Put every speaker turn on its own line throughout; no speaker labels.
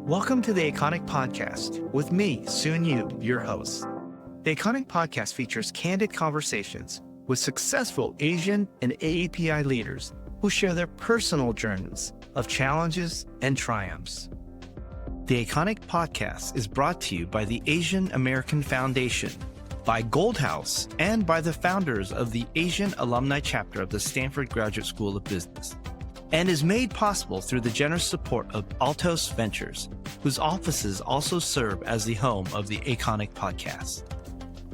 Welcome to the Aconic Podcast with me, Soon Yu, your host. The Aconic Podcast features candid conversations with successful Asian and AAPI leaders who share their personal journeys of challenges and triumphs. The Aconic Podcast is brought to you by the Asian American Foundation, by Gold House, and by the founders of the Asian Alumni Chapter of the Stanford Graduate School of Business, and is made possible through the generous support of Altos Ventures, whose offices also serve as the home of the Aconic Podcast.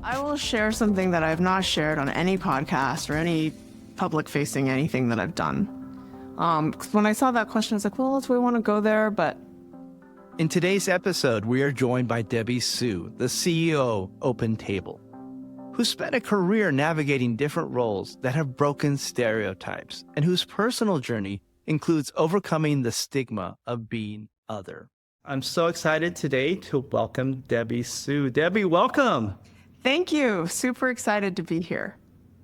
I will share something that I've not shared on any podcast or any public-facing anything that I've done. 'Cause when I saw that question, I was like, well, do we want to go there? But
in today's episode, we are joined by Debby Soo, the CEO of OpenTable, who spent a career navigating different roles that have broken stereotypes and whose personal journey includes overcoming the stigma of being other. I'm so excited today to welcome Debby Soo. Debby, welcome.
thank you. Super excited to be here.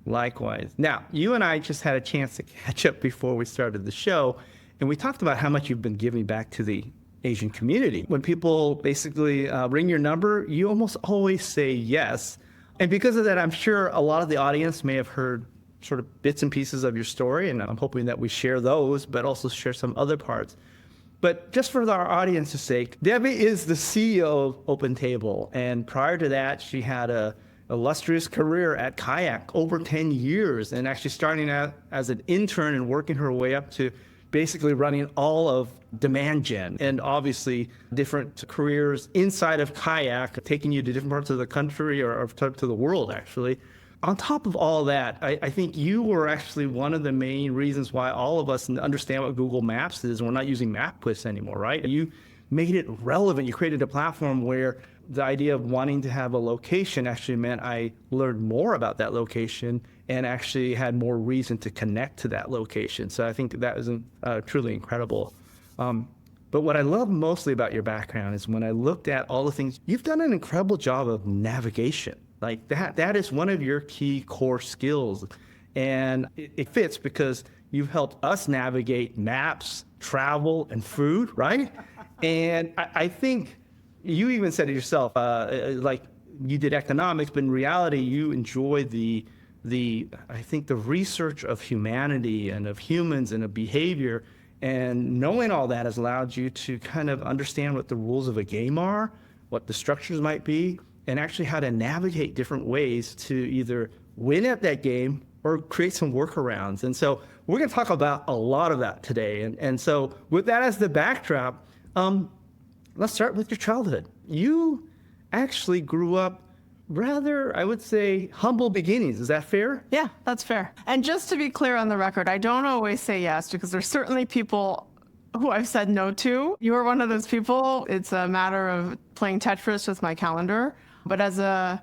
Likewise. Now, you and I just had a chance to catch up before we started the show, and we talked about how much you've been giving back to the Asian community. When people basically ring your number, you almost always say yes. And because of that, I'm sure a lot of the audience may have heard sort of bits and pieces of your story, and I'm hoping that we share those, but also share some other parts. But just for our audience's sake, Debby is the CEO of OpenTable, and prior to that, she had a illustrious career at Kayak, over 10 years, and actually starting out as an intern and working her way up to basically running all of demand gen, and obviously different careers inside of Kayak, taking you to different parts of the country or to the world, actually. On top of all that, I think you were actually one of the main reasons why all of us understand what Google Maps is, and we're not using MapQuest anymore, right? You made it relevant. You created a platform where the idea of wanting to have a location actually meant I learned more about that location and actually had more reason to connect to that location. So I think that was truly incredible. But what I love mostly about your background is when I looked at all the things, you've done an incredible job of navigation. Like that is one of your key core skills. And it fits because you've helped us navigate maps, travel, and food, right? And I think you even said it yourself, like you did economics, but in reality, you enjoy I think the research of humanity and of humans and of behavior. And knowing all that has allowed you to kind of understand what the rules of a game are, what the structures might be, and actually how to navigate different ways to either win at that game or create some workarounds. And so we're going to talk about a lot of that today. And so with that as the backdrop, let's start with your childhood. You actually grew up rather, I would say, humble beginnings. Is that fair?
Yeah, that's fair. And just to be clear on the record, I don't always say yes because there's certainly people who I've said no to. You are one of those people. It's a matter of playing Tetris with my calendar. But as a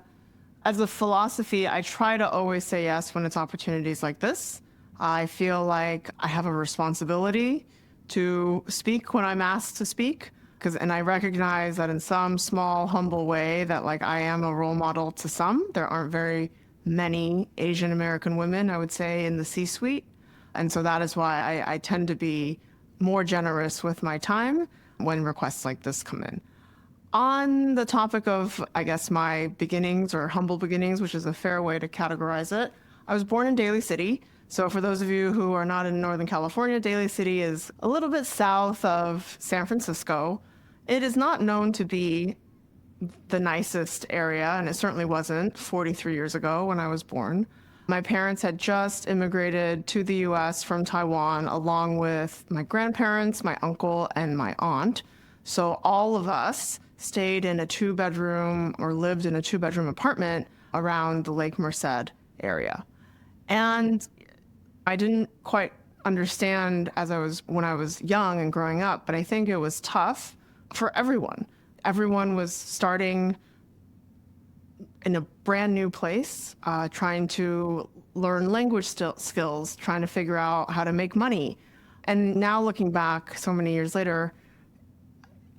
philosophy, I try to always say yes when it's opportunities like this. I feel like I have a responsibility to speak when I'm asked to speak. And I recognize that in some small, humble way that like I am a role model to some. There aren't very many Asian American women, I would say, in the C-suite. And so that is why I tend to be more generous with my time when requests like this come in. On the topic of, I guess, my beginnings or humble beginnings, which is a fair way to categorize it, I was born in Daly City. So for those of you who are not in Northern California, Daly City is a little bit south of San Francisco. It is not known to be the nicest area, and it certainly wasn't 43 years ago when I was born. My parents had just immigrated to the US from Taiwan, along with my grandparents, my uncle, and my aunt. So all of us stayed in a two-bedroom or lived in a two-bedroom apartment around the Lake Merced area. And I didn't quite understand when I was young and growing up, but I think it was tough for everyone. Everyone was starting in a brand new place, trying to learn language skills, trying to figure out how to make money. And now looking back so many years later,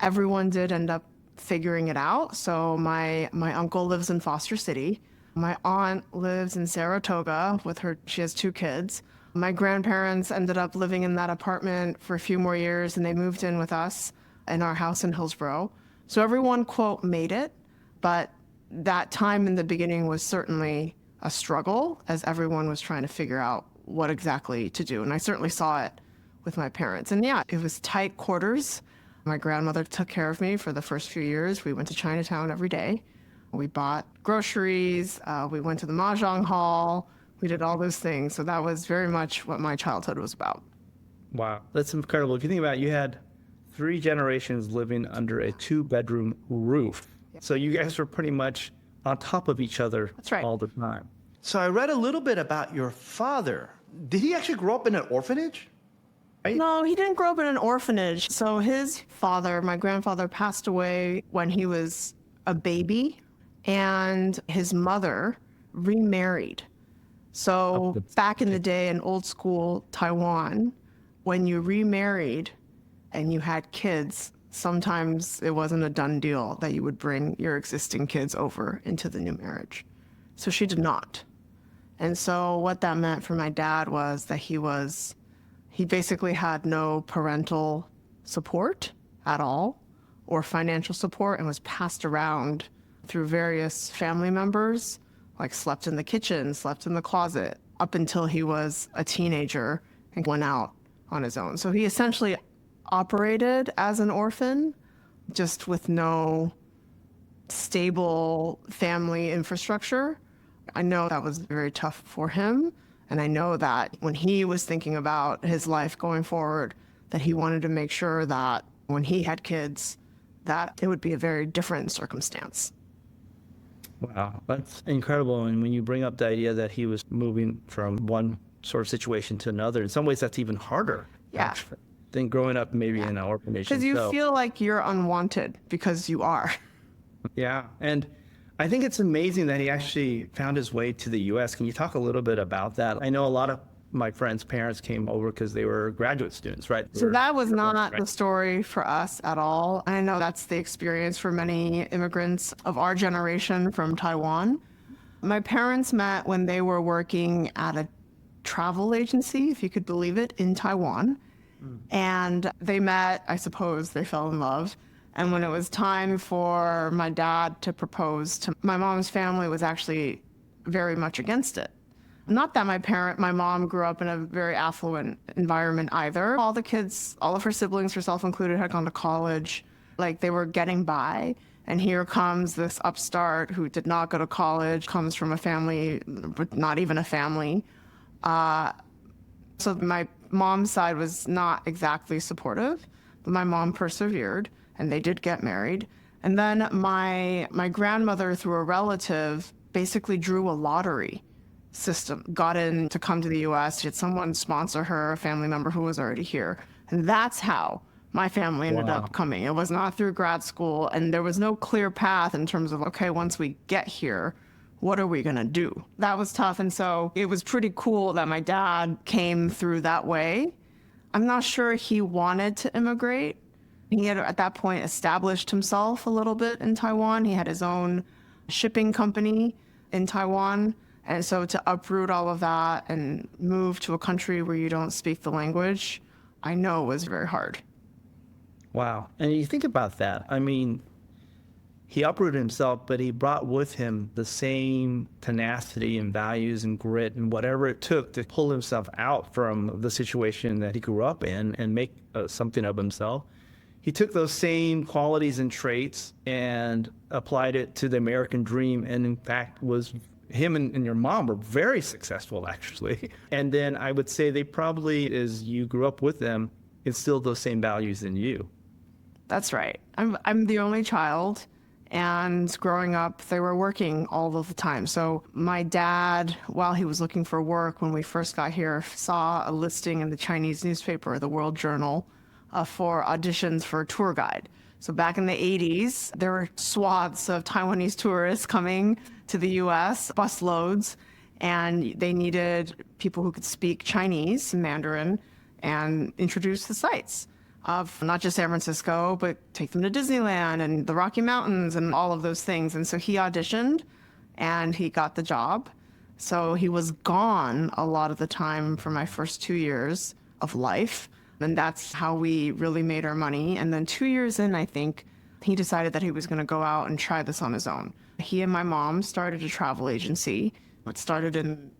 everyone did end up figuring it out. So my uncle lives in Foster City. My aunt lives in Saratoga she has 2 kids. My grandparents ended up living in that apartment for a few more years and they moved in with us. in our house in Hillsborough. So everyone, quote, made it, but that time in the beginning was certainly a struggle as everyone was trying to figure out what exactly to do. And I certainly saw it with my parents. And yeah, it was tight quarters. My grandmother took care of me for the first few years. We went to Chinatown every day. We bought groceries. We went to the Mahjong Hall. We did all those things. So that was very much what my childhood was about.
Wow, that's incredible. If you think about it, you had 3 generations living under a 2-bedroom roof. So you guys were pretty much on top of each other
That's right.
all the time.
So I read a little bit about your father. Did he actually grow up in an orphanage?
No, he didn't grow up in an orphanage. So his father, my grandfather, passed away when he was a baby, and his mother remarried. So back in the day in old school Taiwan, when you remarried and you had kids, sometimes it wasn't a done deal that you would bring your existing kids over into the new marriage. So she did not. And so what that meant for my dad was that he basically had no parental support at all or financial support, and was passed around through various family members, like slept in the kitchen, slept in the closet, up until he was a teenager and went out on his own. So he essentially operated as an orphan, just with no stable family infrastructure. I know that was very tough for him. And I know that when he was thinking about his life going forward, that he wanted to make sure that when he had kids, that it would be a very different circumstance.
Wow, that's incredible. And when you bring up the idea that he was moving from one sort of situation to another, in some ways that's even harder.
Yeah.
Actually, than growing up maybe in an orphanage.
Because you feel like you're unwanted because you are.
Yeah. And I think it's amazing that he actually found his way to the U.S. Can you talk a little bit about that? I know a lot of my friends' parents came over because they were graduate students, right?
So that was not the story for us at all. I know that's the experience for many immigrants of our generation from Taiwan. My parents met when they were working at a travel agency, if you could believe it, in Taiwan. And they met, I suppose they fell in love. And when it was time for my dad to propose to my mom's family, was actually very much against it. Not that my mom grew up in a very affluent environment either. All the kids, all of her siblings, herself included, had gone to college. Like, they were getting by. And here comes this upstart who did not go to college, comes from a family, but not even a family. So my mom's side was not exactly supportive, but my mom persevered, and they did get married. And then my grandmother, through a relative, basically drew a lottery system, got in to come to the U.S. She had someone sponsor her, a family member who was already here. And that's how my family ended up coming. It was not through grad school, and there was no clear path in terms of, okay, once we get here, what are we going to do? That was tough. And so it was pretty cool that my dad came through that way. I'm not sure he wanted to immigrate. He had, at that point, established himself a little bit in Taiwan. He had his own shipping company in Taiwan. And so to uproot all of that and move to a country where you don't speak the language, I know was very hard.
Wow. And you think about that. I mean, he uprooted himself, but he brought with him the same tenacity and values and grit and whatever it took to pull himself out from the situation that he grew up in and make something of himself. He took those same qualities and traits and applied it to the American dream, and in fact was him and your mom were very successful, actually. And then I would say they probably, as you grew up with them, instilled those same values in you.
That's right. I'm the only child, and growing up, they were working all of the time. So my dad, while he was looking for work when we first got here, saw a listing in the Chinese newspaper, the World Journal, for auditions for a tour guide. So back in the 80s, there were swaths of Taiwanese tourists coming to the US, busloads, and they needed people who could speak Chinese, Mandarin, and introduce the sites of not just San Francisco, but take them to Disneyland and the Rocky Mountains and all of those things. And so he auditioned and he got the job. So he was gone a lot of the time for my first 2 years of life. And that's how we really made our money. And then 2 years in, I think, he decided that he was going to go out and try this on his own. He and my mom started a travel agency. It started in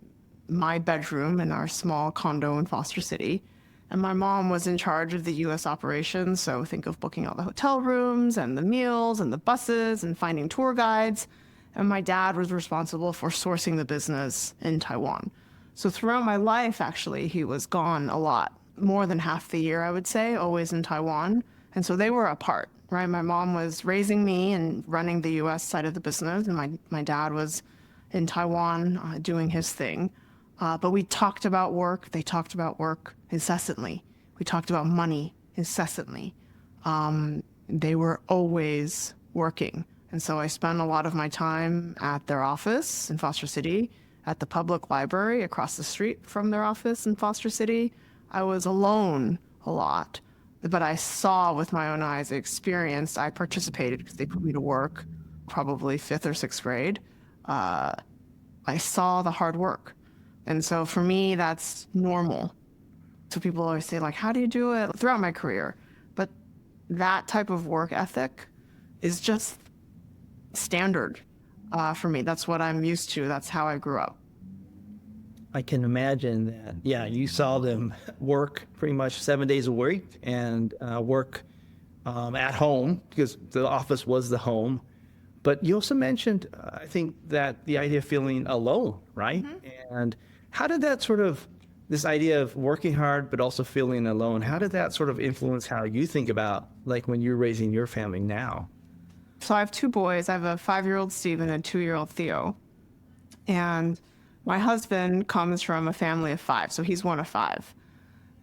my bedroom in our small condo in Foster City. And my mom was in charge of the U.S. operations. So think of booking all the hotel rooms and the meals and the buses and finding tour guides. And my dad was responsible for sourcing the business in Taiwan. So throughout my life, actually, he was gone a lot, more than half the year, I would say, always in Taiwan. And so they were apart, right? My mom was raising me and running the U.S. side of the business, and my dad was in Taiwan doing his thing. But we talked about work. They talked about work incessantly. We talked about money incessantly. They were always working. And so I spent a lot of my time at their office in Foster City, at the public library across the street from their office in Foster City. I was alone a lot, but I saw with my own eyes, I experienced, I participated because they put me to work, probably 5th or 6th grade. I saw the hard work. And so for me, that's normal. So people always say, like, how do you do it throughout my career? But that type of work ethic is just standard for me. That's what I'm used to. That's how I grew up.
I can imagine that, yeah, you saw them work pretty much 7 days a week and work at home because the office was the home. But you also mentioned, I think, that the idea of feeling alone, right? Mm-hmm. And how did that sort of, this idea of working hard but also feeling alone, how did that sort of influence how you think about, like, when you're raising your family now?
So I have 2 boys. I have a 5-year-old Steven and a 2-year-old Theo. And my husband comes from a family of 5, so he's one of 5.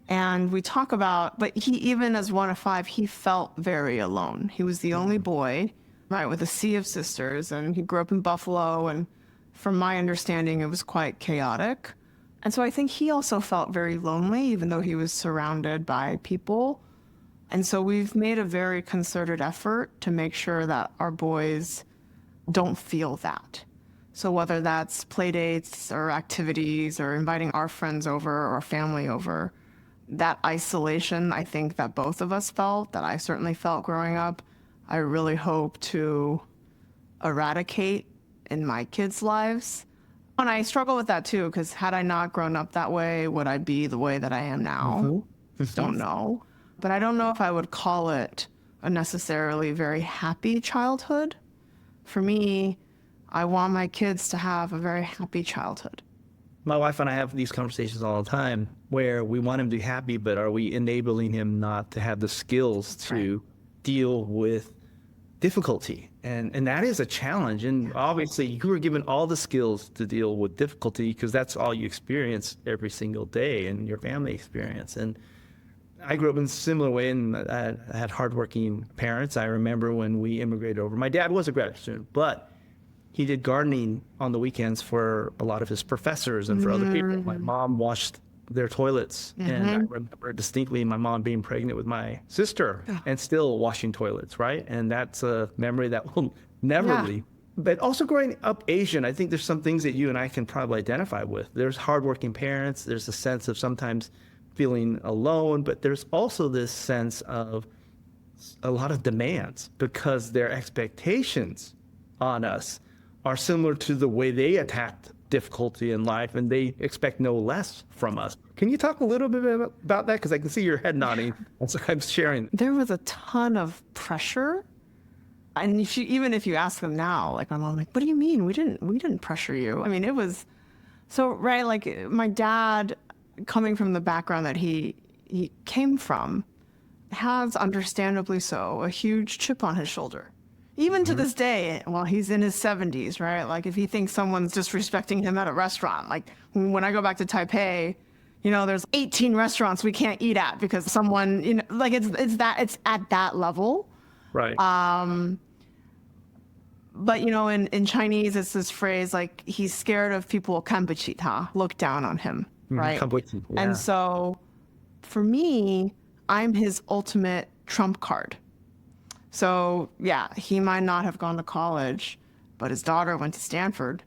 And we talk about, but he, even as one of 5, he felt very alone. He was the only boy, right, with a sea of sisters, and he grew up in Buffalo, and from my understanding, it was quite chaotic. And so I think he also felt very lonely, even though he was surrounded by people. And so we've made a very concerted effort to make sure that our boys don't feel that. So whether that's play dates or activities or inviting our friends over or family over, that isolation, I think that both of us felt, that I certainly felt growing up, I really hope to eradicate in my kids' lives. And I struggle with that too, because had I not grown up that way, would I be the way that I am now? Mm-hmm. Don't know. But I don't know if I would call it a necessarily very happy childhood. For me, I want my kids to have a very happy childhood.
My wife and I have these conversations all the time where we want him to be happy, but are we enabling him not to have the skills to deal with difficulty? And that is a challenge. And obviously you were given all the skills to deal with difficulty because that's all you experience every single day in your family experience. And I grew up in a similar way, and I had hardworking parents. I remember when we immigrated over. My dad was a graduate student, but he did gardening on the weekends for a lot of his professors and for other people. My mom washed their toilets. And I remember distinctly my mom being pregnant with my sister and still washing toilets, right? And that's a memory that will never leave. But also growing up Asian, I think there's some things that you and I can probably identify with. There's hardworking parents. There's a sense of sometimes feeling alone, but there's also this sense of a lot of demands because their expectations on us are similar to the way they attacked difficulty in life, and they expect no less from us. Can you talk a little bit about that? Because I can see your head nodding. So I'm sharing.
There was a ton of pressure. And even if you ask them now, like my mom, like, what do you mean? We didn't pressure you. I mean, it was so, right, like my dad, coming from the background that he came from, has, understandably so, a huge chip on his shoulder. Even to this day, while he's in his 70s, right? Like if he thinks someone's disrespecting him at a restaurant, like when I go back to Taipei, you know, there's 18 restaurants we can't eat at because someone, you know, like it's at that level.
Right.
But you know, in Chinese, it's this phrase like he's scared of people look down on him, right?
Yeah.
And so for me, I'm his ultimate trump card. So yeah, he might not have gone to college, but his daughter went to Stanford.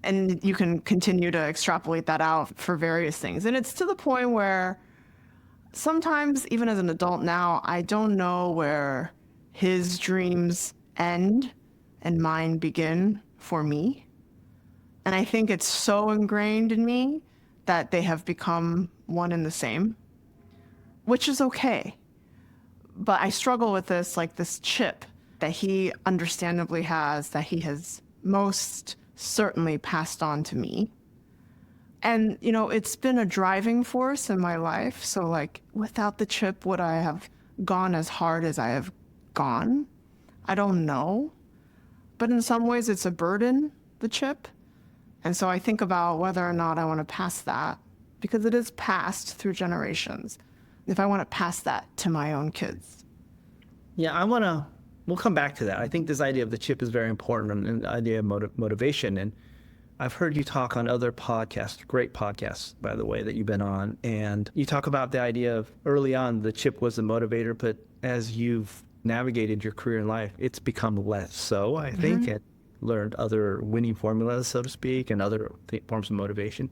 And you can continue to extrapolate that out for various things. And it's to the point where sometimes, even as an adult now, I don't know where his dreams end and mine begin for me. And I think it's so ingrained in me that they have become one and the same, which is okay. But I struggle with this, like this chip that he understandably has, that he has most certainly passed on to me. And, you know, it's been a driving force in my life. So, like, without the chip, would I have gone as hard as I have gone? I don't know. But in some ways, it's a burden, the chip. And so I think about whether or not I want to pass that, because it is passed through generations, if I want to pass that to my own kids.
Yeah, we'll come back to that. I think this idea of the chip is very important, and the idea of motivation. And I've heard you talk on other podcasts, great podcasts, by the way, that you've been on. And you talk about the idea of early on, the chip was the motivator, but as you've navigated your career in life, it's become less so, I think, and learned other winning formulas, so to speak, and other forms of motivation.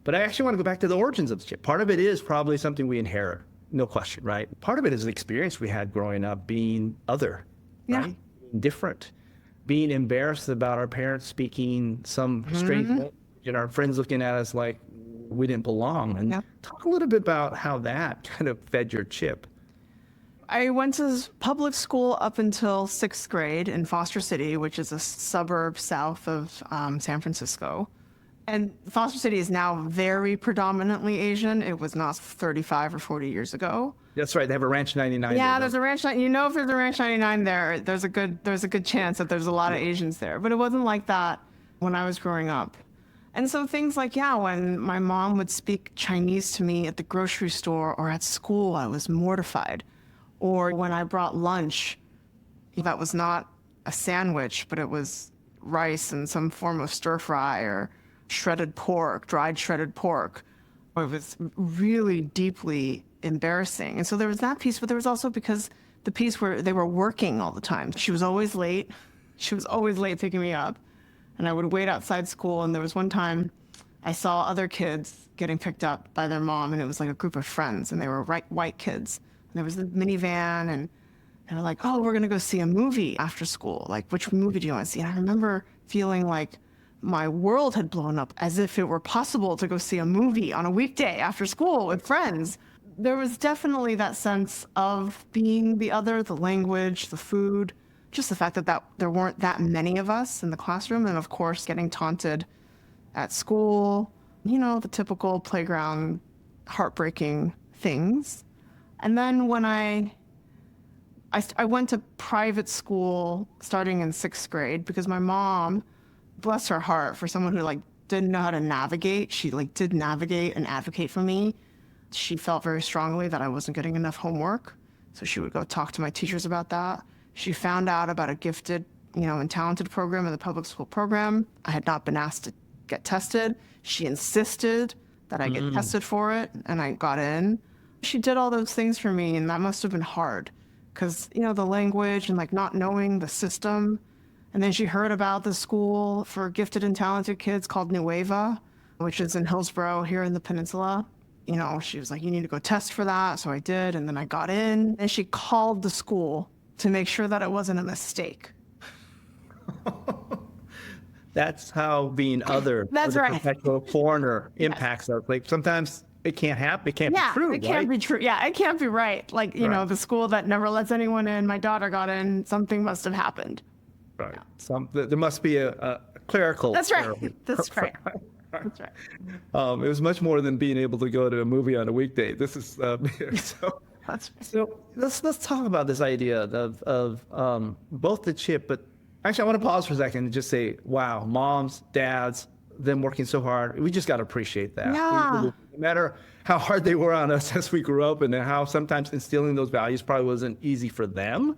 But I actually want to go back to the origins of the chip. Part of it is probably something we inherit, no question, right? Part of it is the experience we had growing up being other, right? Different. Being embarrassed about our parents speaking some strange language and our friends looking at us like we didn't belong. And talk a little bit about how that kind of fed your chip.
I went to public school up until 6th grade in Foster City, which is a suburb south of San Francisco. And Foster City is now very predominantly Asian. It was not 35 or 40 years ago.
That's right. They have a Ranch 99.
Yeah, there's a Ranch. You know, if there's a Ranch 99 there, there's a good chance that there's a lot of Asians there. But it wasn't like that when I was growing up. And so things like, when my mom would speak Chinese to me at the grocery store or at school, I was mortified. Or when I brought lunch, that was not a sandwich, but it was rice and some form of stir fry or shredded pork, dried shredded pork. It was really deeply embarrassing. And so there was that piece, but there was also because the piece where they were working all the time. She was always late. She was always late picking me up. And I would wait outside school. And there was one time I saw other kids getting picked up by their mom, and it was like a group of friends, and they were white kids. And there was the minivan, and they're like, oh, we're going to go see a movie after school. Like, which movie do you want to see? And I remember feeling like my world had blown up, as if it were possible to go see a movie on a weekday after school with friends. There was definitely that sense of being the other, the language, the food, just the fact that there weren't that many of us in the classroom. And of course, getting taunted at school, you know, the typical playground, heartbreaking things. And then when I went to private school starting in 6th grade because my mom, bless her heart, for someone who didn't know how to navigate, she did navigate and advocate for me. She felt very strongly that I wasn't getting enough homework. So she would go talk to my teachers about that. She found out about a gifted, and talented program in the public school program. I had not been asked to get tested. She insisted that I get tested for it, and I got in. She did all those things for me, and that must have been hard because, the language and not knowing the system. And then she heard about the school for gifted and talented kids called Nueva, which is in Hillsborough here in the peninsula. She was like, you need to go test for that. So I did, and then I got in. And she called the school to make sure that it wasn't a mistake.
That's how being other,
That's
or the
right.
perpetual foreigner impacts us. Sometimes it can't happen. It can't be true.
It can't be true. Yeah, it can't be right. The school that never lets anyone in, my daughter got in, something must have happened.
Right. There must be a clerical
That's right.
error.
That's right. That's right.
It was much more than being able to go to a movie on a weekday. This is so. Let's talk about this idea of both the chip, but actually, I want to pause for a second and just say, wow, moms, dads, them working so hard. We just got to appreciate that.
Yeah.
No matter how hard they were on us as we grew up, and how sometimes instilling those values probably wasn't easy for them.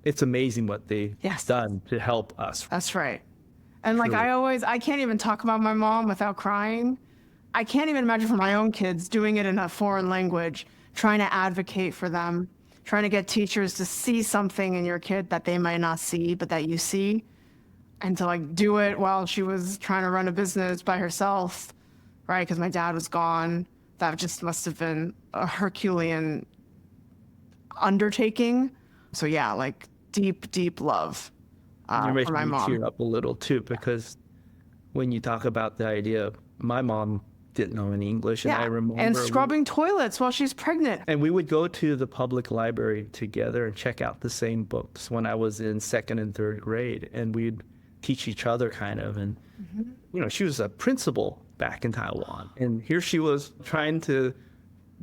It's amazing what they've done to help us.
That's right. And I can't even talk about my mom without crying. I can't even imagine for my own kids doing it in a foreign language, trying to advocate for them, trying to get teachers to see something in your kid that they might not see, but that you see, and to do it while she was trying to run a business by herself, right? Because my dad was gone that just must have been a Herculean undertaking. So yeah, like deep, deep love
You're
for
making
my
me
mom.
tear up a little too, because when you talk about the idea of my mom didn't know any English, and I remember
and scrubbing toilets while she's pregnant.
and we would go to the public library together and check out the same books when I was in second and third grade, and we'd teach each other kind of. And she was a principal back in Taiwan, and here she was trying to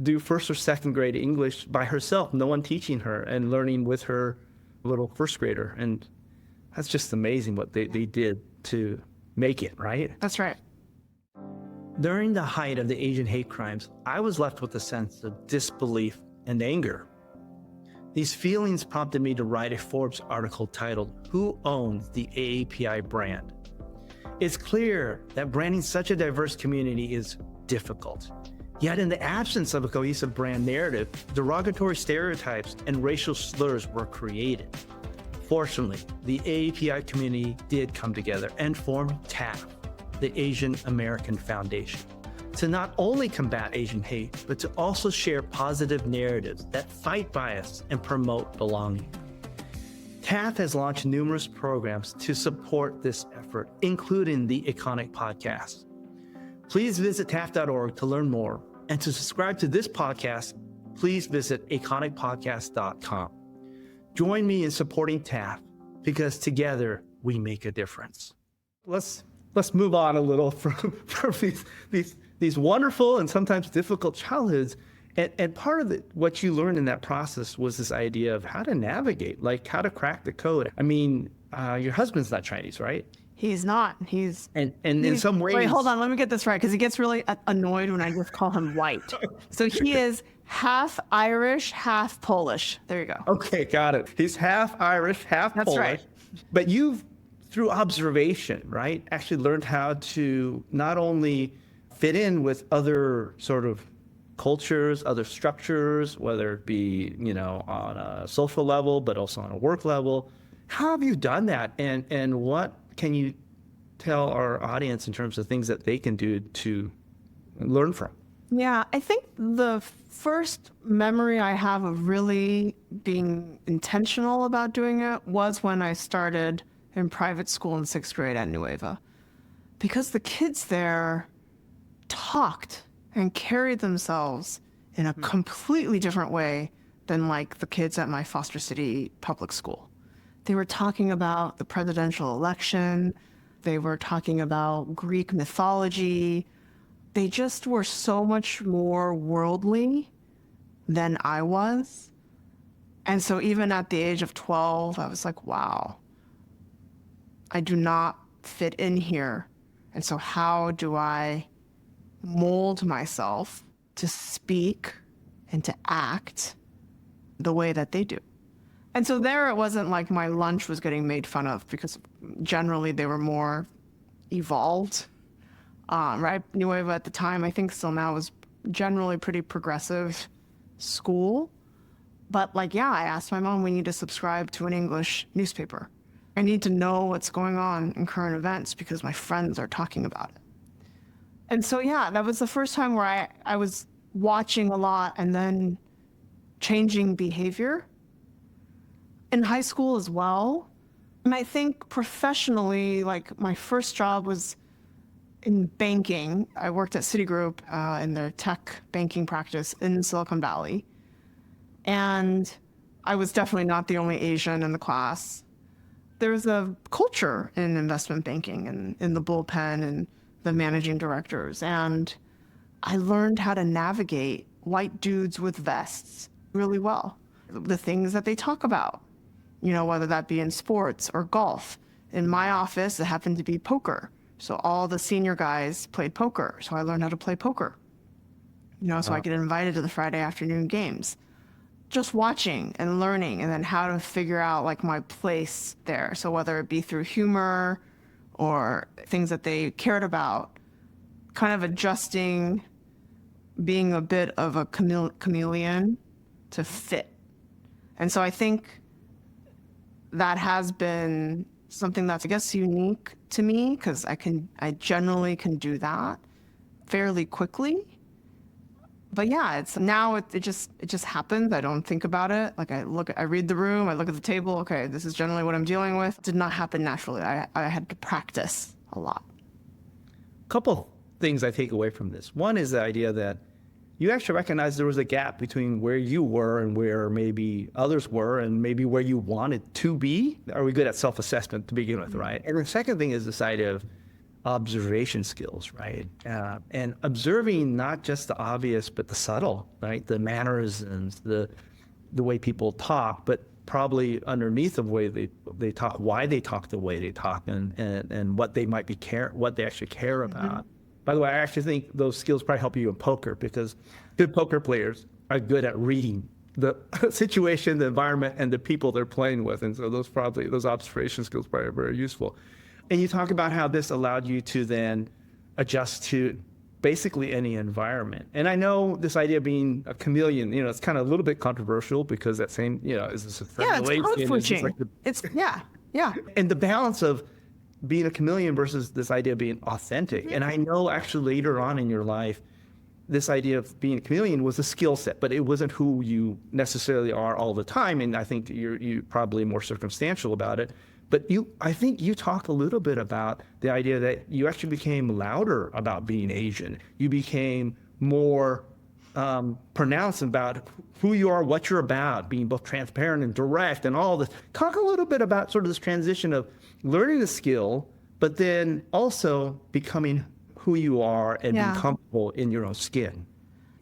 do first or second grade English by herself, no one teaching her, and learning with her little first grader. And that's just amazing what they did to make it, right?
That's right.
During the height of the Asian hate crimes, I was left with a sense of disbelief and anger. These feelings prompted me to write a Forbes article titled, "Who Owns the AAPI Brand?" It's clear that branding such a diverse community is difficult. Yet in the absence of a cohesive brand narrative, derogatory stereotypes and racial slurs were created. Fortunately, the AAPI community did come together and form TAF, the Asian American Foundation, to not only combat Asian hate, but to also share positive narratives that fight bias and promote belonging. TAF has launched numerous programs to support this effort, including the Aconic Podcast. Please visit TAF.org to learn more, and to subscribe to this podcast, please visit aconicpodcast.com. Join me in supporting TAF, because together we make a difference. Let's move on a little from these wonderful and sometimes difficult childhoods. And part of what you learned in that process was this idea of how to navigate, like how to crack the code. I mean, your husband's not Chinese, right?
He's not. He's
in some ways.
Wait, hold on. Let me get this right, because he gets really annoyed when I just call him white. So he is half Irish, half Polish. There you go.
Okay, got it. He's half Irish, half
That's
Polish.
right.
But you've, through observation, right, actually learned how to not only fit in with other sort of cultures, other structures, whether it be, on a social level, but also on a work level. How have you done that? And what can you tell our audience in terms of things that they can do to learn from?
Yeah, I think the first memory I have of really being intentional about doing it was when I started in private school in 6th grade at Nueva. Because the kids there talked and carried themselves in a completely different way than like the kids at my Foster City public school. They were talking about the presidential election. They were talking about Greek mythology. They just were so much more worldly than I was. And so even at the age of 12, I was like, wow, I do not fit in here. And so how do I mold myself to speak and to act the way that they do? And so there, it wasn't like my lunch was getting made fun of, because generally they were more evolved, right? Nueva at the time, I think still now, was generally pretty progressive school. But like, yeah, I asked my mom, we need to subscribe to an English newspaper. I need to know what's going on in current events because my friends are talking about it. And so, yeah, that was the first time where I was watching a lot and then changing behavior. In high school as well. And I think professionally, like my first job was in banking. I worked at Citigroup in their tech banking practice in Silicon Valley. And I was definitely not the only Asian in the class. There's a culture in investment banking and in the bullpen and the managing directors. And I learned how to navigate white dudes with vests really well. The things that they talk about, whether that be in sports or golf. In my office, it happened to be poker. So all the senior guys played poker. So I learned how to play poker, so I get invited to the Friday afternoon games. Just watching and learning, and then how to figure out like my place there. So whether it be through humor or things that they cared about, kind of adjusting, being a bit of a chameleon to fit. And so I think that has been something that's, I guess, unique to me, because I generally can do that fairly quickly. But yeah, it's now it just happens. I don't think about it. Like I read the room, I look at the table. Okay, this is generally what I'm dealing with. It did not happen naturally. I had to practice a lot.
Couple things I take away from this. One is the idea that you actually recognize there was a gap between where you were and where maybe others were and maybe where you wanted to be. Are we good at self-assessment to begin with, right? And the second thing is this idea of observation skills, right? And observing not just the obvious, but the subtle, right? The mannerisms, the way people talk, but probably underneath the way they talk, why they talk the way they talk, and what they might be what they actually care about. By the way, I actually think those skills probably help you in poker because good poker players are good at reading the situation, the environment, and the people they're playing with. And so those observation skills probably are very useful. And you talk about how this allowed you to then adjust to basically any environment. And I know this idea of being a chameleon, it's kind of a little bit controversial because that same, is this a
it's code switching. Yeah.
And the balance of being a chameleon versus this idea of being authentic. And I know actually later on in your life, this idea of being a chameleon was a skill set, but it wasn't who you necessarily are all the time. And I think you're probably more circumstantial about it. But I think you talked a little bit about the idea that you actually became louder about being Asian. You became more pronounced about who you are, what you're about, being both transparent and direct and all this. Talk a little bit about sort of this transition of learning the skill, but then also becoming who you are and being comfortable in your own skin.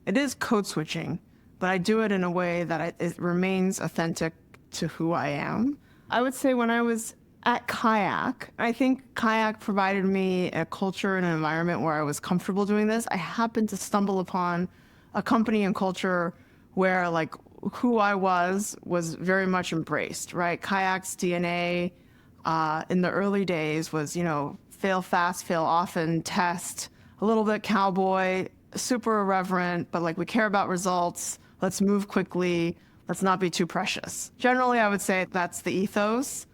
It is code switching, but I do it in a way that it remains authentic to who I am. I would say when I was at Kayak, I think Kayak provided me a culture and an environment where I was comfortable doing this. I happened to stumble upon a company and culture where like who I was very much embraced, right? Kayak's DNA in the early days was, fail fast, fail often, test, a little bit cowboy, super irreverent, but like we care about results. Let's move quickly. Let's not be too precious. Generally, I would say that's the ethos.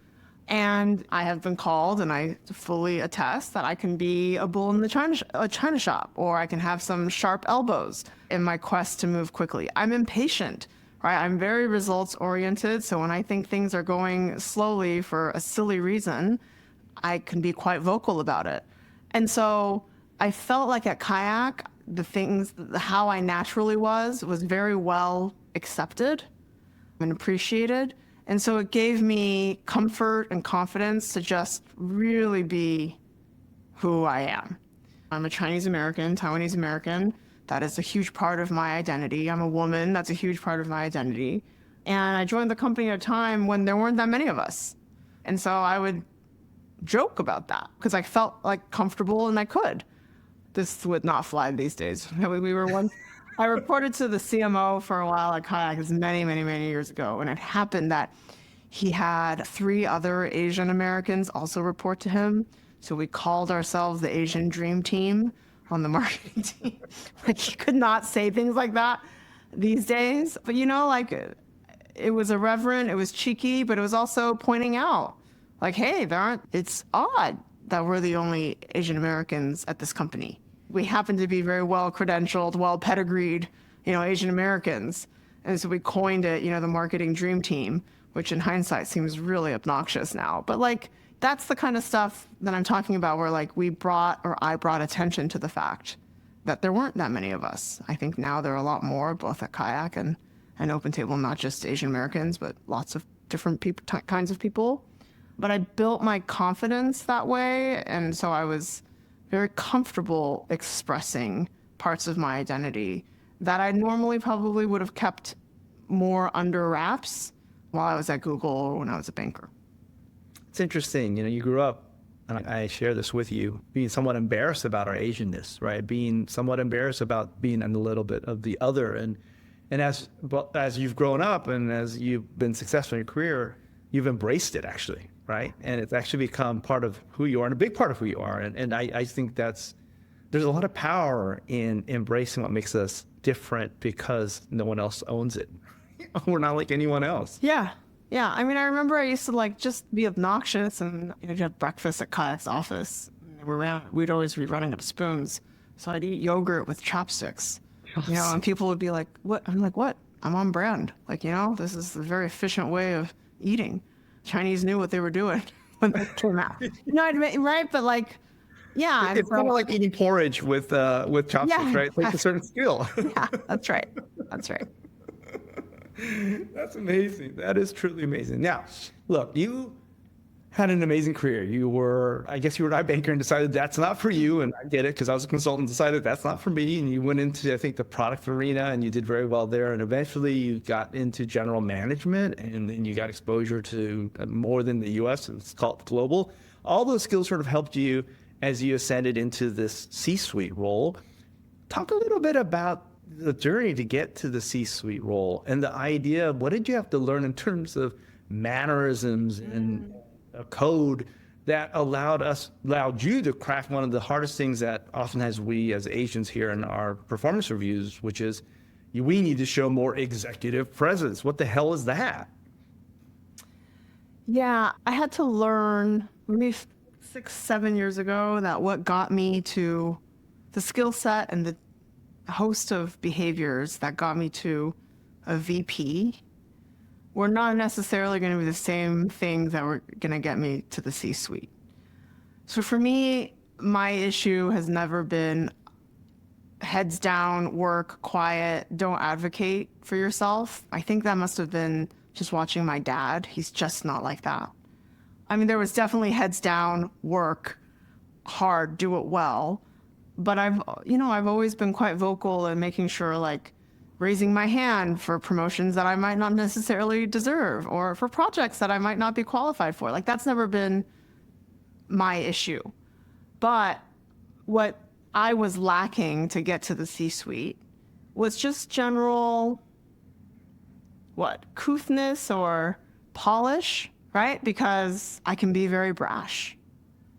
And I have been called, and I fully attest that I can be a bull in the china shop, or I can have some sharp elbows in my quest to move quickly. I'm impatient, right? I'm very results oriented. So when I think things are going slowly for a silly reason, I can be quite vocal about it. And so I felt like at Kayak, how I naturally was very well accepted and appreciated. And so it gave me comfort and confidence to just really be who I am. I'm a Chinese American, Taiwanese American. That is a huge part of my identity. I'm a woman. That's a huge part of my identity. And I joined the company at a time when there weren't that many of us. And so I would joke about that because I felt like comfortable and I could. This would not fly these days. I reported to the CMO for a while at Kayak. It was many, many, many years ago. And it happened that he had 3 other Asian Americans also report to him. So we called ourselves the Asian Dream Team on the marketing team. Like he could not say things like that these days. But it was irreverent, it was cheeky, but it was also pointing out like, hey, it's odd that we're the only Asian Americans at this company. We happen to be very well credentialed, well pedigreed, Asian Americans. And so we coined it, the marketing dream team, which in hindsight seems really obnoxious now. But that's the kind of stuff that I'm talking about where I brought attention to the fact that there weren't that many of us. I think now there are a lot more, both at Kayak and OpenTable, not just Asian Americans, but lots of different kinds of people. But I built my confidence that way. And so I was very comfortable expressing parts of my identity that I normally probably would have kept more under wraps while I was at Google or when I was a banker.
It's interesting. You grew up, and I share this with you, being somewhat embarrassed about our Asianness, right? Being somewhat embarrassed about being a little bit of the other. And as you've grown up and as you've been successful in your career, you've embraced it actually, right? And it's actually become part of who you are and a big part of who you are. And I think there's a lot of power in embracing what makes us different because no one else owns it. We're not like anyone else.
Yeah. I mean, I remember I used to just be obnoxious and you'd have breakfast at Kayak's office. We'd always be running up spoons. So I'd eat yogurt with chopsticks. And people would be like, what? I'm like, what? I'm on brand. Like, this is a very efficient way of eating. Chinese knew what they were doing when they came out. Right? But like, yeah.
It's kind of like eating porridge with chopsticks,
Yeah.
right? It takes a certain skill.
Yeah, that's right. That's right.
That's amazing. That is truly amazing. Now, look, you had an amazing career. I guess you were an iBanker and decided that's not for you. And I get it because I was a consultant, decided that's not for me. And you went into, I think, the product arena and you did very well there. And eventually you got into general management and then you got exposure to more than the US. It's called global. All those skills sort of helped you as you ascended into this C-suite role. Talk a little bit about the journey to get to the C-suite role and the idea of what did you have to learn in terms of mannerisms and a code that allowed you to crack one of the hardest things that often has we as Asians here in our performance reviews, which is we need to show more executive presence. What the hell is that?
Yeah, I had to learn maybe 6-7 years ago that what got me to the skill set and the host of behaviors that got me to a VP were not necessarily going to be the same things that were going to get me to the C-suite. So for me, my issue has never been heads down, work, quiet, don't advocate for yourself. I think that must have been just watching my dad. He's just not like that. I mean, there was definitely heads down, work hard, do it well. But I've always been quite vocal in making sure, like, raising my hand for promotions that I might not necessarily deserve or for projects that I might not be qualified for. Like, that's never been my issue. But what I was lacking to get to the C-suite was just general, couthness or polish, right? Because I can be very brash.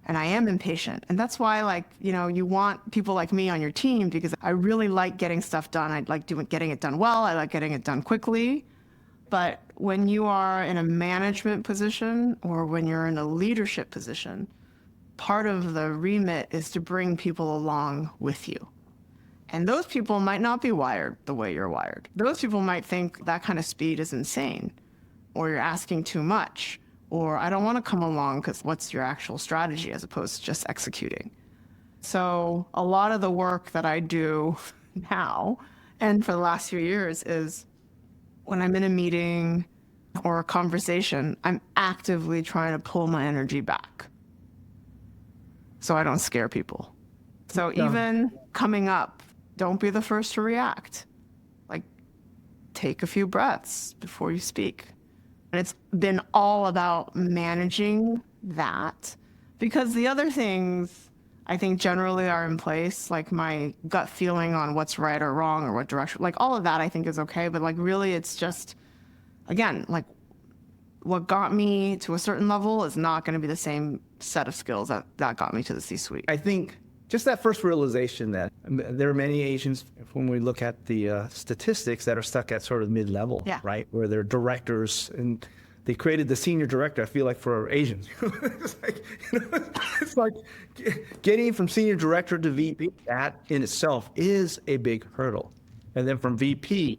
And I am impatient. And that's why, you want people like me on your team because I really like getting stuff done. I like getting it done well. I like getting it done quickly. But when you are in a management position or when you're in a leadership position, part of the remit is to bring people along with you. And those people might not be wired the way you're wired. Those people might think that kind of speed is insane or you're asking too much. Or I don't want to come along because what's your actual strategy as opposed to just executing? So a lot of the work that I do now and for the last few years is when I'm in a meeting or a conversation, I'm actively trying to pull my energy back so I don't scare people. So even coming up, don't be the first to react. Like, take a few breaths before you speak. And it's been all about managing that because the other things I think generally are in place, like my gut feeling on what's right or wrong or what direction, like all of that I think is okay. But like really it's just, again, like what got me to a certain level is not going to be the same set of skills that got me to the C-suite.
I think just that first realization that there are many Asians, when we look at the statistics, that are stuck at sort of mid-level, right? Where they're directors and they created the senior director, I feel like, for Asians. It's like getting from senior director to VP, that in itself is a big hurdle. And then from VP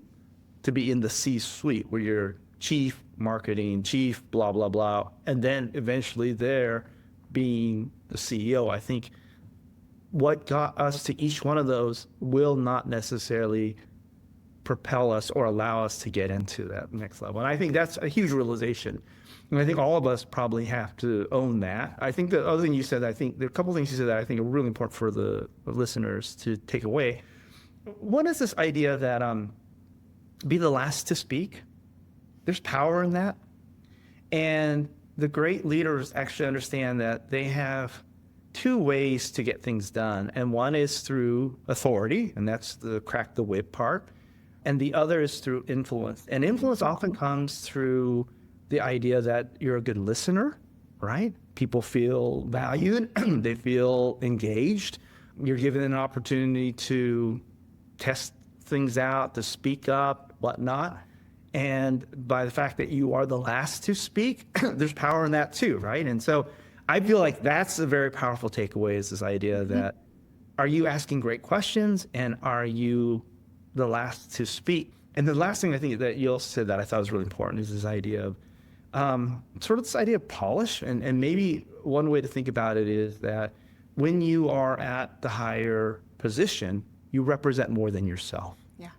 to be in the C-suite where you're chief marketing, chief blah, blah, blah, and then eventually there being the CEO, I think what got us to each one of those will not necessarily propel us or allow us to get into that next level. And I think that's a huge realization. And I think all of us probably have to own that. I think the other thing you said, I think there are a couple of things you said that I think are really important for the listeners to take away. One is this idea that be the last to speak. There's power in that. And the great leaders actually understand that they have two ways to get things done. And one is through authority, and that's the crack the whip part. And the other is through influence. And influence often comes through the idea that you're a good listener, right? People feel valued, they feel engaged. You're given an opportunity to test things out, to speak up, whatnot. And by the fact that you are the last to speak, there's power in that too, right? And so I feel like that's a very powerful takeaway, is this idea that are you asking great questions and are you the last to speak. And the last thing I think that you also said that I thought was really important is this idea of sort of this idea of polish. And maybe one way to think about it is that when you are at the higher position, you represent more than yourself.
Yeah.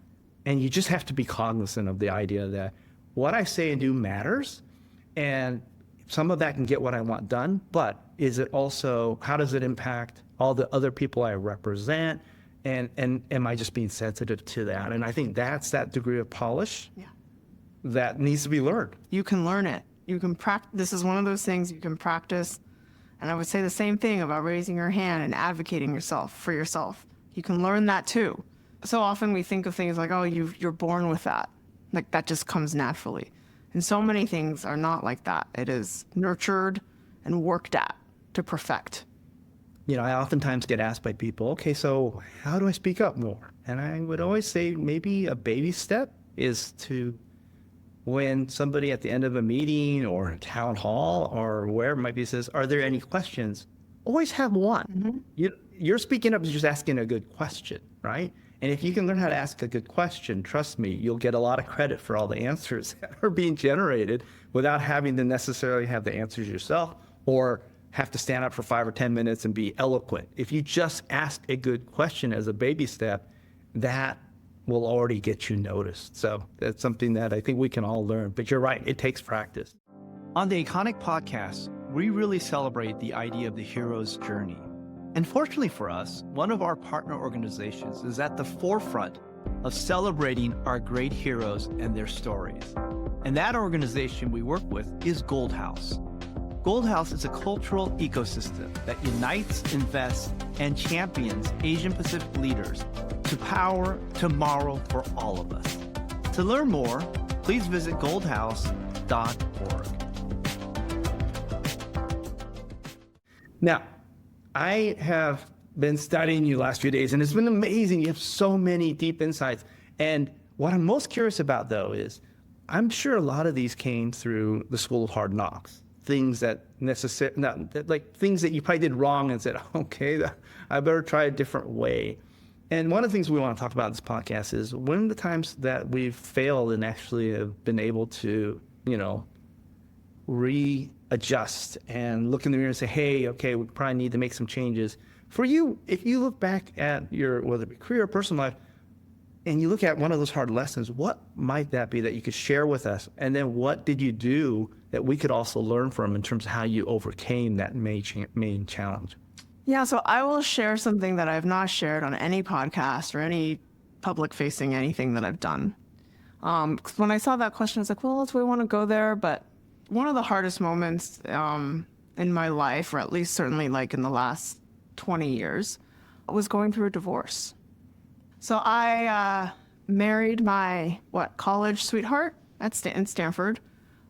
And you just have to be cognizant of the idea that what I say and do matters. And some of that can get what I want done, but is it also, how does it impact all the other people I represent? And am I just being sensitive to that? And I think that's that degree of polish that needs to be learned.
You can learn it. You can practice. This is one of those things you can practice. And I would say the same thing about raising your hand and advocating for yourself. You can learn that too. So often we think of things like, oh, you're born with that. Like that just comes naturally. And so many things are not like that. It is nurtured and worked at to perfect.
You know, I oftentimes get asked by people, okay, so how do I speak up more? And I would always say maybe a baby step is to, when somebody at the end of a meeting or a town hall or wherever it might be says, are there any questions? Always have one. Mm-hmm. You're speaking up is just asking a good question, right? And if you can learn how to ask a good question, trust me, you'll get a lot of credit for all the answers that are being generated without having to necessarily have the answers yourself or have to stand up for 5 or 10 minutes and be eloquent. If you just ask a good question as a baby step, that will already get you noticed. So that's something that I think we can all learn. But you're right, it takes practice.
On the Aconic Podcast, we really celebrate the idea of the hero's journey. And fortunately for us, one of our partner organizations is at the forefront of celebrating our great heroes and their stories. And that organization we work with is Gold House. Gold House is a cultural ecosystem that unites, invests, and champions Asian Pacific leaders to power tomorrow for all of us. To learn more, please visit goldhouse.org.
Now, I have been studying you the last few days, and it's been amazing. You have so many deep insights. And what I'm most curious about, though, is I'm sure a lot of these came through the School of Hard Knocks. Things that things that you probably did wrong and said, okay, I better try a different way. And one of the things we want to talk about in this podcast is one of the times that we've failed and actually have been able to, readjust and look in the mirror and say, hey, okay, we probably need to make some changes. For you, if you look back at your, whether it be career or personal life, and you look at one of those hard lessons, what might that be that you could share with us? And then what did you do that we could also learn from in terms of how you overcame that main challenge?
Yeah, so I will share something that I've not shared on any podcast or any public-facing anything that I've done. 'Cause when I saw that question, I was like, well, do we want to go there? But one of the hardest moments in my life, or at least certainly like in the last 20 years, was going through a divorce. So I married my, college sweetheart in Stanford.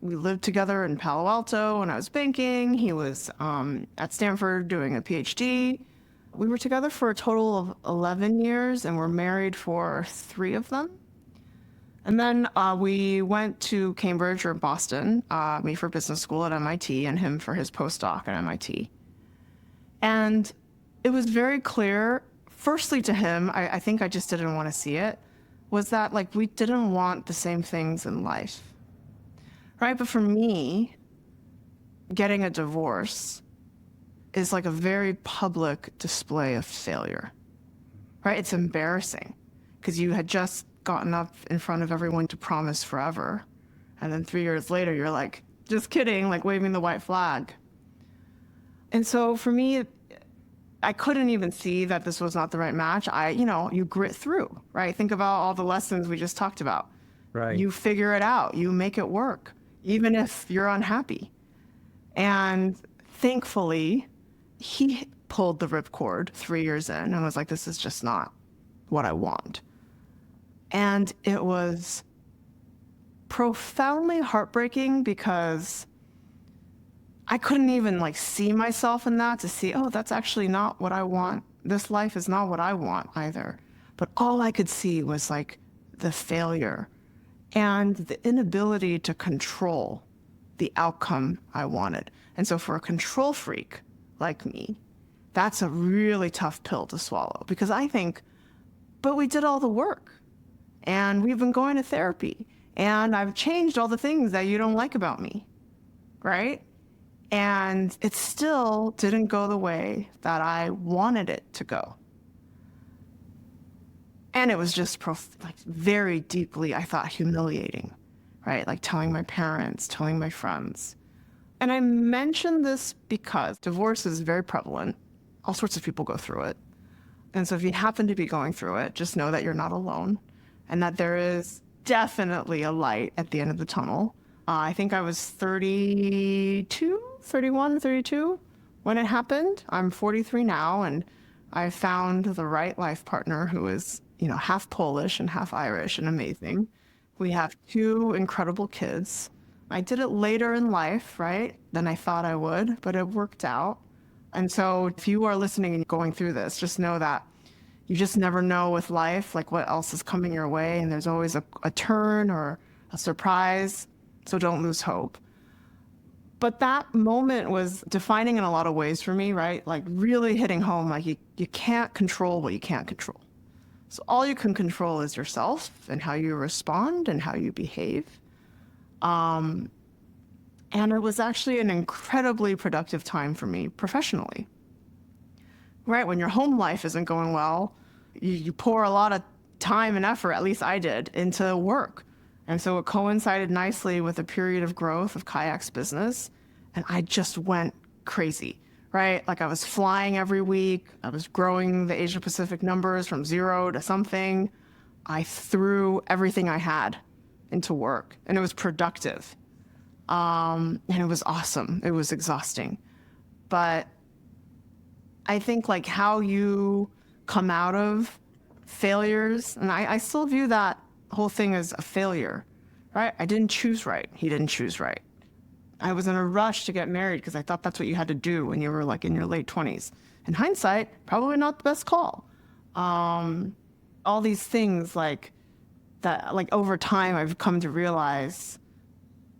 We lived together in Palo Alto when I was banking. He was at Stanford doing a PhD. We were together for a total of 11 years and were married for 3 of them. And then we went to Cambridge or Boston, me for business school at MIT and him for his postdoc at MIT. And it was very clear, firstly to him, I think I just didn't want to see it, was that we didn't want the same things in life, right? But for me, getting a divorce is like a very public display of failure, right? It's embarrassing because you had just gotten up in front of everyone to promise forever. And then 3 years later, you're like, just kidding, waving the white flag. And so for me, I couldn't even see that this was not the right match. You grit through, right? Think about all the lessons we just talked about.
Right.
You figure it out. You make it work, even if you're unhappy. And thankfully, he pulled the ripcord 3 years in and was like, this is just not what I want. And it was profoundly heartbreaking because I couldn't even see myself in that to see, oh, that's actually not what I want. This life is not what I want either. But all I could see was the failure and the inability to control the outcome I wanted. And so for a control freak like me, that's a really tough pill to swallow because I think, but we did all the work. And we've been going to therapy. And I've changed all the things that you don't like about me, right? And it still didn't go the way that I wanted it to go. And it was just very deeply, I thought, humiliating, right? Like telling my parents, telling my friends. And I mention this because divorce is very prevalent. All sorts of people go through it. And so if you happen to be going through it, just know that you're not alone and that there is definitely a light at the end of the tunnel. I think I was 32 when it happened. I'm 43 now, and I found the right life partner who is, half Polish and half Irish and amazing. We have 2 incredible kids. I did it later in life, right, than I thought I would, but it worked out. And so if you are listening and going through this, just know that you just never know with life, like what else is coming your way. And there's always a turn or a surprise. So don't lose hope. But that moment was defining in a lot of ways for me, right? Like really hitting home, like you can't control what you can't control. So all you can control is yourself and how you respond and how you behave. And it was actually an incredibly productive time for me professionally. Right? When your home life isn't going well, you pour a lot of time and effort, at least I did, into work. And so it coincided nicely with a period of growth of Kayak's business. And I just went crazy, right? Like I was flying every week. I was growing the Asia Pacific numbers from 0 to something. I threw everything I had into work, and it was productive. And it was awesome. It was exhausting. But I think like how you come out of failures, and I still view that whole thing as a failure, right? I didn't choose right. He didn't choose right. I was in a rush to get married because I thought that's what you had to do when you were like in your late 20s. In hindsight, probably not the best call. All these things like that, like over time, I've come to realize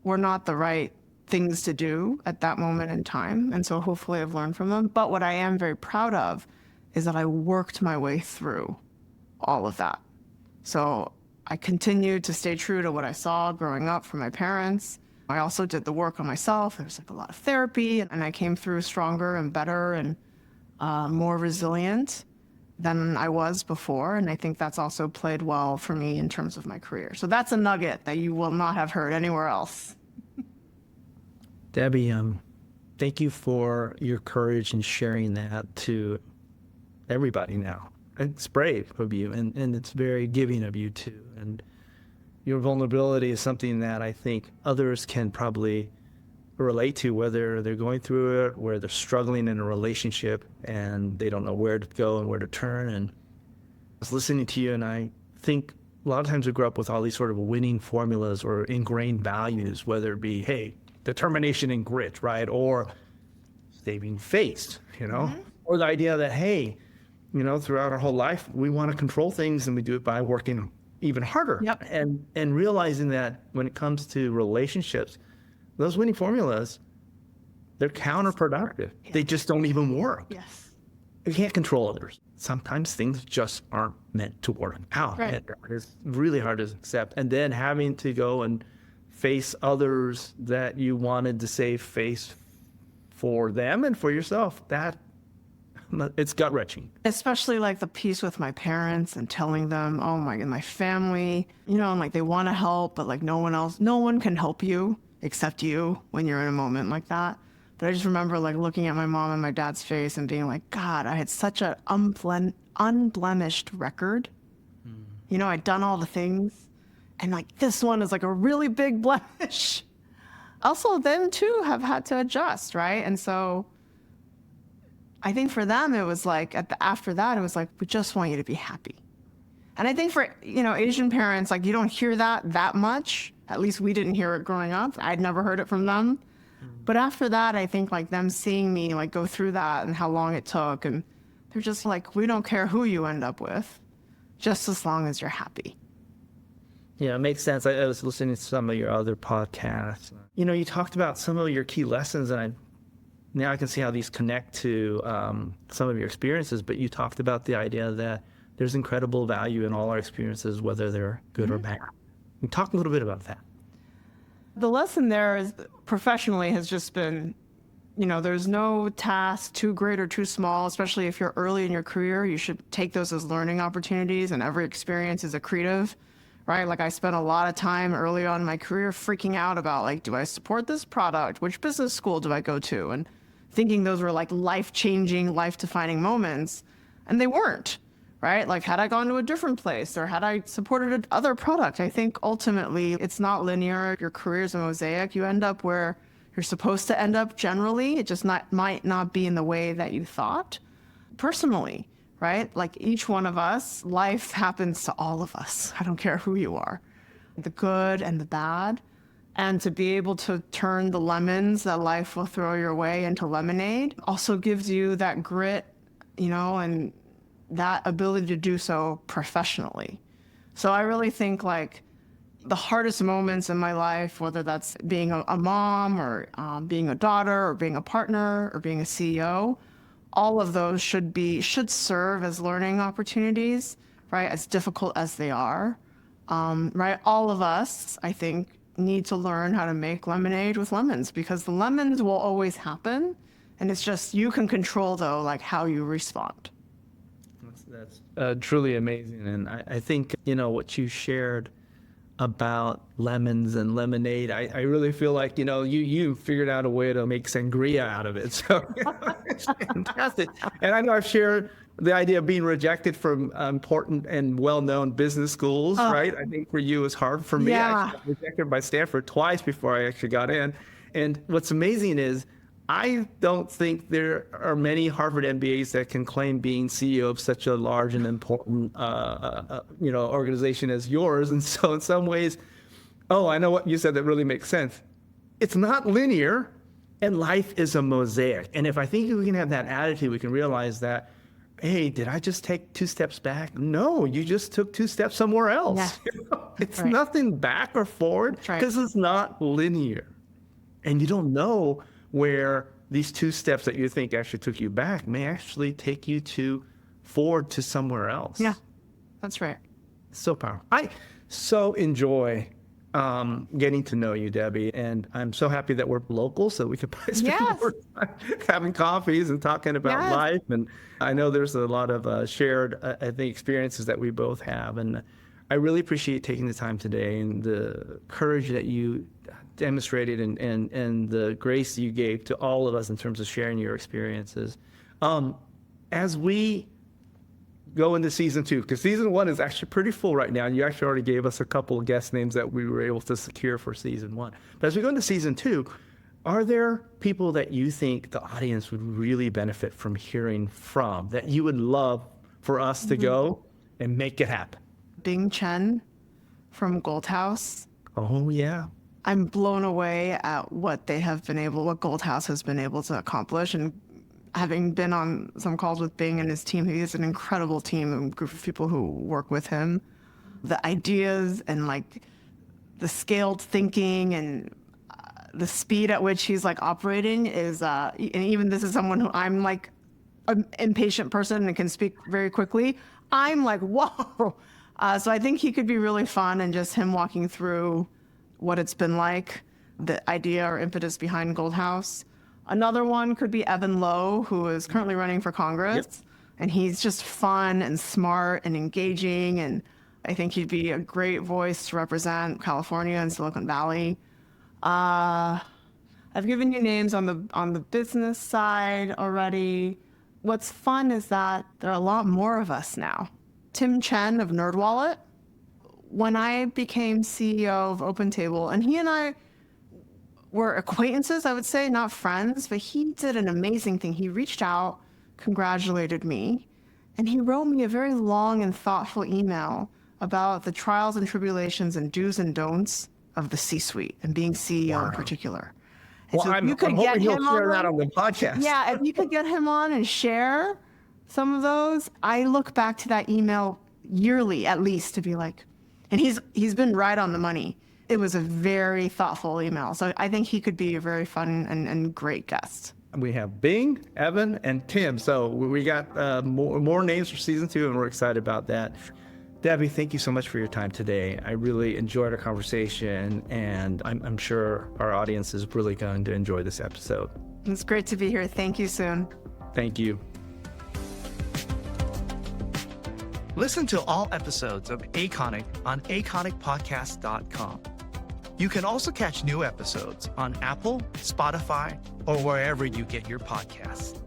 were not the right things to do at that moment in time. And so hopefully I've learned from them. But what I am very proud of is that I worked my way through all of that. So I continued to stay true to what I saw growing up from my parents. I also did the work on myself. There was like a lot of therapy, and I came through stronger and better and more resilient than I was before. And I think that's also played well for me in terms of my career. So that's a nugget that you will not have heard anywhere else.
Debby, thank you for your courage in sharing that to everybody now. It's brave of you, and it's very giving of you too. And your vulnerability is something that I think others can probably relate to, whether they're going through it, where they're struggling in a relationship and they don't know where to go and where to turn. And I was listening to you, and I think a lot of times we grow up with all these sort of winning formulas or ingrained values, whether it be, hey, determination and grit, right? Or saving face, or the idea that, hey, throughout our whole life, we want to control things, and we do it by working even harder.
Yep.
And realizing that when it comes to relationships, those winning formulas, they're counterproductive.
Yeah.
They just don't even work.
Yes.
You can't control others. Sometimes things just aren't meant to work out.
Right.
And it's really hard to accept. And then having to go and face others that you wanted to save face for them and for yourself, it's gut-wrenching.
Especially like the piece with my parents and telling them, oh my family, and like they want to help, but like no one can help you except you when you're in a moment like that. But I just remember like looking at my mom and my dad's face and being like, God, I had such an unblemished record. I'd done all the things, and like this one is like a really big blemish. Also, them too have had to adjust, right? And so I think for them, it was like after that, it was like, we just want you to be happy. And I think for, Asian parents, like you don't hear that much. At least we didn't hear it growing up. I'd never heard it from them. But after that, I think like them seeing me like go through that and how long it took. And they're just like, we don't care who you end up with, just as long as you're happy.
Yeah, it makes sense. I was listening to some of your other podcasts. You talked about some of your key lessons, and now I can see how these connect to some of your experiences, but you talked about the idea that there's incredible value in all our experiences, whether they're good or bad. Talk a little bit about that.
The lesson there is professionally has just been, there's no task too great or too small, especially if you're early in your career. You should take those as learning opportunities, and every experience is accretive, right? Like I spent a lot of time early on in my career freaking out about like, do I support this product? Which business school do I go to? And thinking those were like life-changing, life-defining moments, and they weren't, right? Like had I gone to a different place or had I supported another product, I think ultimately it's not linear. Your career is a mosaic. You end up where you're supposed to end up generally. It just might not be in the way that you thought personally, right? Like each one of us, life happens to all of us. I don't care who you are, the good and the bad. And to be able to turn the lemons that life will throw your way into lemonade also gives you that grit, and that ability to do so professionally. So I really think like the hardest moments in my life, whether that's being a mom or being a daughter or being a partner or being a CEO, all of those should serve as learning opportunities, right? As difficult as they are, right? All of us, I think, need to learn how to make lemonade with lemons, because the lemons will always happen. And it's just, you can control though, like how you respond.
That's truly amazing. And I think, what you shared about lemons and lemonade, I really feel like, you figured out a way to make sangria out of it. So it's fantastic. And I know I've shared the idea of being rejected from important and well-known business schools, right? I think for you it was hard. For me, I got rejected by Stanford twice before I actually got in. And what's amazing is I don't think there are many Harvard MBAs that can claim being CEO of such a large and important, organization as yours. And so in some ways, I know what you said that really makes sense. It's not linear, and life is a mosaic. And if I think we can have that attitude, we can realize that, hey, did I just take 2 steps back? No, you just took 2 steps somewhere else.
Yeah.
It's nothing back or forward because it's not linear. And you don't know where these 2 steps that you think actually took you back may actually take you forward to somewhere else.
Yeah, that's right.
So powerful. I so enjoy getting to know you, Debbie, and I'm so happy that we're local, so we could probably spend more time having coffees and talking about life. And I know there's a lot of shared, I think, experiences that we both have, and I really appreciate taking the time today and the courage that you demonstrated and the grace you gave to all of us in terms of sharing your experiences. As we go into season 2, because season 1 is actually pretty full right now, and you actually already gave us a couple of guest names that we were able to secure for season 1. But as we go into season 2, are there people that you think the audience would really benefit from hearing from, that you would love for us to go and make it happen?
Bing Chen from Gold House.
Oh, yeah.
I'm blown away at what Gold House has been able to accomplish. And having been on some calls with Bing and his team, he has an incredible team and group of people who work with him. The ideas and like the scaled thinking and the speed at which he's like operating is, and even this is someone who I'm like an impatient person and can speak very quickly. I'm like, whoa. So I think he could be really fun, and just him walking through what it's been like, the idea or impetus behind Gold House. Another one could be Evan Lowe, who is currently running for Congress. And he's just fun and smart and engaging. And I think he'd be a great voice to represent California and Silicon Valley. I've given you names on the business side already. What's fun is that there are a lot more of us now. Tim Chen of NerdWallet. When I became CEO of OpenTable, and he and I were acquaintances, I would say, not friends, but he did an amazing thing. He reached out, congratulated me, and he wrote me a very long and thoughtful email about the trials and tribulations and do's and don'ts of the C-suite and being CEO in particular. And
well, I'm hoping he'll share that on the podcast.
Yeah, if you could get him on and share some of those, I look back to that email yearly at least to be like, and he's been right on the money. It was a very thoughtful email. So I think he could be a very fun and great guest.
We have Bing, Evan, and Tim. So we got more names for season 2, and we're excited about that. Debbie, thank you so much for your time today. I really enjoyed our conversation, and I'm sure our audience is really going to enjoy this episode.
It's great to be here. Thank you, Soon.
Thank you.
Listen to all episodes of Aconic on aconicpodcast.com. You can also catch new episodes on Apple, Spotify, or wherever you get your podcasts.